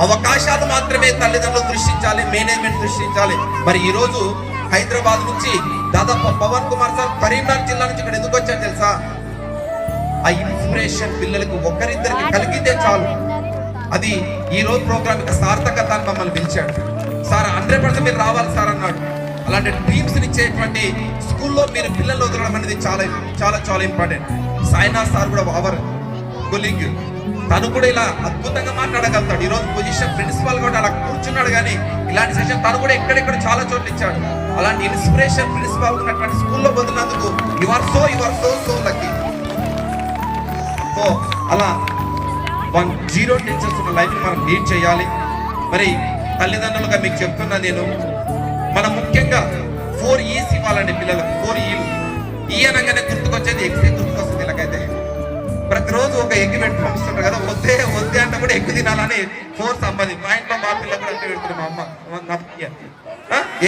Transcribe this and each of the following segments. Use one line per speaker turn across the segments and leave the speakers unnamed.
అవకాశాలు మాత్రమే తల్లిదండ్రులు దృష్టించాలి, మేనేజ్మెంట్ దృష్టించాలి. మరి ఈ రోజు హైదరాబాద్ నుంచి దాదాపు పవన్ కుమార్ సార్ కరీంనగర్ జిల్లా నుంచి ఇక్కడ ఎందుకు వచ్చారు తెలుసా? ఆ ఇన్స్పిరేషన్ పిల్లలకు ఒకరిద్దరికి కలిగితే చాలు. అది ఈ రోజు ప్రోగ్రామ్ యొక్క సార్థకత అని మమ్మల్ని పిలిచాడు. సార్ 100% మీరు రావాలి సార్ అన్నాడు. అలాంటి డ్రీమ్స్ ఇచ్చేటువంటి స్కూల్లో మీరు పిల్లలు వదలడం అనేది చాలా చాలా చాలా ఇంపార్టెంట్. సాయినాథ్ సార్ కూడా అవర్ కొలీగ్, తను కూడా ఇలా అద్భుతంగా మాట్లాడగలుగుతాడు. ఈ రోజు పొజిషన్ ప్రిన్సిపాల్ కూడా అలా కూర్చున్నాడు, కానీ ఇలాంటి సెషన్ తను కూడా ఎక్కడెక్కడ చాలా చోట్ల ఇచ్చాడు. అలాంటి ఇన్స్పిరేషన్ ప్రిన్సిపాల్ ఉన్నటువంటి స్కూల్లో వదిలినందుకు you are so lucky. So అలా 0 టెన్షన్స్ ఉన్న లైఫ్ మనం లీడ్ చేయాలి. మరి తల్లిదండ్రులుగా మీకు చెప్తున్నా నేను, మనం ముఖ్యంగా 4 E's ఇవ్వాలండి పిల్లలకు. 4 E'లు. ఈ అనగానే గుర్తుకొచ్చేది ఎగ్సే గుర్తుకొస్తుంది. ఇలాగైతే ప్రతిరోజు ఒక ఎగ్ పెట్టి పంపిస్తుంటారు కదా, వద్దే అంటే కూడా ఎగ్ తినాలని 4 సంపాదించి మా ఇంట్లో మా పిల్లలు కూడా అంటే పెడుతుంది మా అమ్మ.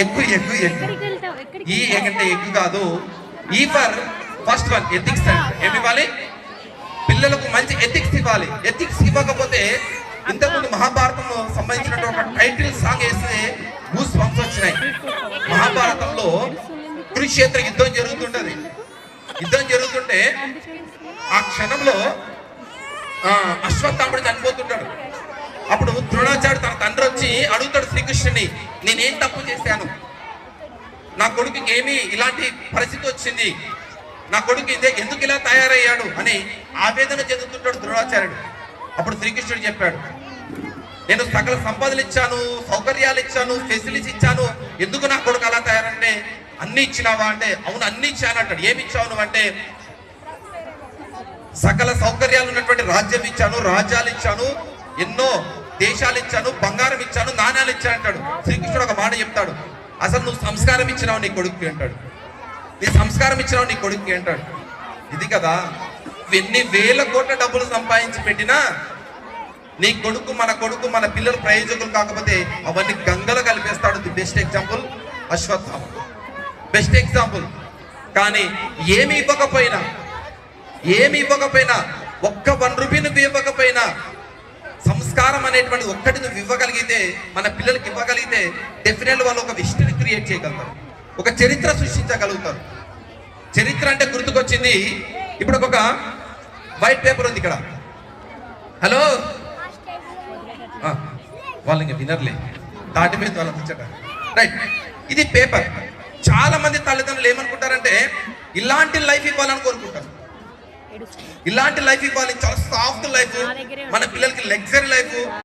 ఎగ్గు ఈ ఎగ్ అంటే ఎగ్ కాదు. ఈ ఫర్ ఫస్ట్ వన్ ఎథిక్స్. ఏమి ఇవ్వాలి పిల్లలకు? మంచి ఎథిక్స్ ఇవ్వాలి. ఎథిక్స్ ఇవ్వకపోతే ఇంతకుముందు మహాభారతంలో సంబంధించిన ఒక టైటిల్ సాంగ్ వేస్తే గూస్ బంప్స్ వచ్చినాయి. మహాభారతంలో కురుక్షేత్ర యుద్ధం జరుగుతుంటది. యుద్ధం జరుగుతుంటే ఆ క్షణంలో అశ్వత్థాముడు చనిపోతుంటాడు. అప్పుడు ద్రోణాచార్యుడు తన తండ్రి వచ్చి అడుగుతాడు శ్రీకృష్ణుని, నేనేం తప్పు చేశాను, నా కొడుకుకి ఏమి ఇలాంటి పరిస్థితి వచ్చింది, నా కొడుకు ఎందుకు ఇలా తయారయ్యాడు అని ఆవేదన చెందుతుంటాడు ద్రోణాచార్యుడు. అప్పుడు శ్రీకృష్ణుడు చెప్పాడు, నేను సకల సంపదలు ఇచ్చాను, సౌకర్యాలు ఇచ్చాను, ఫెసిలిటీస్ ఇచ్చాను, ఎందుకు నా కొడుకు అలా తయారంటే, అన్ని ఇచ్చినావా అంటే అవును అన్ని ఇచ్చాను అంటాడు. ఏమి ఇచ్చావు నువ్వు అంటే, సకల సౌకర్యాలు ఉన్నటువంటి రాజ్యం ఇచ్చాను, రాజ్యాలు ఇచ్చాను, ఎన్నో దేశాలు ఇచ్చాను, బంగారం ఇచ్చాను, నాణ్యాలు ఇచ్చాను అంటాడు. శ్రీకృష్ణుడు ఒక మాట చెప్తాడు, అసలు నువ్వు సంస్కారం ఇచ్చినావు నీ కొడుకుకి అంటాడు. నీ సంస్కారం ఇచ్చినావు నీ కొడుకుకి అంటాడు. ఇది కదా, ఎన్ని వేల కోట్ల డబ్బులు సంపాదించి పెట్టినా నీ కొడుకు మన పిల్లలు ప్రయోజకులు కాకపోతే అవన్నీ గంగలో కలిపేస్తాడు. The best example Ashwatthama, best example. కానీ ఏమి ఇవ్వకపోయినా ఒక్క 1 రూపీ నువ్వు ఇవ్వకపోయినా సంస్కారం అనేటువంటి ఒక్కటి నువ్వు ఇవ్వగలిగితే, మన పిల్లలకి ఇవ్వగలిగితే డెఫినెట్ వాళ్ళు ఒక హిస్టరీ క్రియేట్ చేయగలుగుతారు, ఒక చరిత్ర సృష్టించగలుగుతారు. చరిత్ర అంటే గుర్తుకొచ్చింది, ఇప్పుడు ఒక వైట్ పేపర్ ఉంది ఇక్కడ. హలో, వాళ్ళు ఇంకా వినర్లే, దాటి మీద వాళ్ళ ముచ్చట. రైట్, ఇది పేపర్. చాలా మంది తల్లిదండ్రులు ఏమనుకుంటారంటే ఇలాంటి లైఫ్ ఇవ్వాలని కోరుకుంటారు. ఇలాంటి లైఫ్ ఇవ్వాలి, చాలా సాఫ్ట్ లైఫ్, మన పిల్లలకి లగ్జరీ లైఫ్.